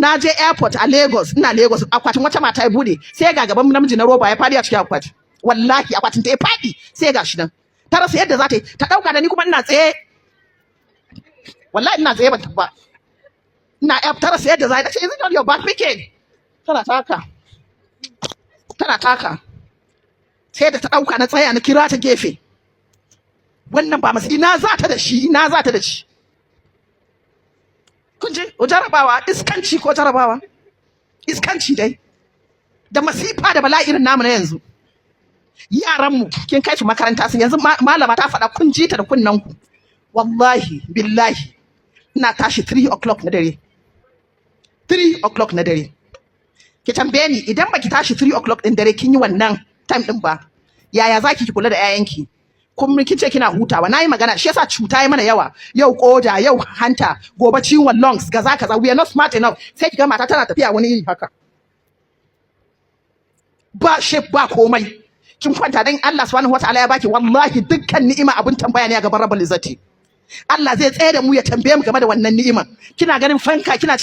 na je airport a Lagos, ina Lagos, akwatin wata mata ya bude, sai ga gaban namiji na roba ya fadi a cikin akwati. Wallahi akwatin ta ya fadi, sai ga shi nan. Ta rasa yadda za ta yi, ta dauka da ni kuma ina tsaye. Wallahi ina tsaye ban tabba. Ina ta rasa yadda za ta ce, is it not your back picking? Tana taka. Sai da ta dauka na tsaya na kira ta gefe. Wannan ba masu ina za ta da shi. Kun ji jarabawa, iskanci ko jarabawa? Iskanci dai. Da masifa da bala'i irin namu na yanzu. Yaranmu kin kai su makaranta sun yanzu malama ta faɗa kun ji ta da kunnan ku. Wallahi billahi ina tashi 3 o'clock na dare. 3 o'clock na dare. Ki tambaye ni idan baki tashi 3 o'clock din dare kin yi wannan time din ba, yaya zaki ki kula da 'ya'yanki? Kun kin ce kina hutawa, nayi magana shi yasa cuta yi mana yawa, yau koda, yau hanta, gobe ciwon lungs, kaza we are not smart enough. Sai kiga mata tana tafiya wani iri haka, ba shape ba komai. Kin kwanta dan Allah subhanahu wataala ya baki, wallahi dukkan ni'ima abun tambaya ne a gaban Rabbul Izzati. Allah zai tsaye da mu ya tambaye mu game da wannan ni'ima. Kina ganin fanka kina ce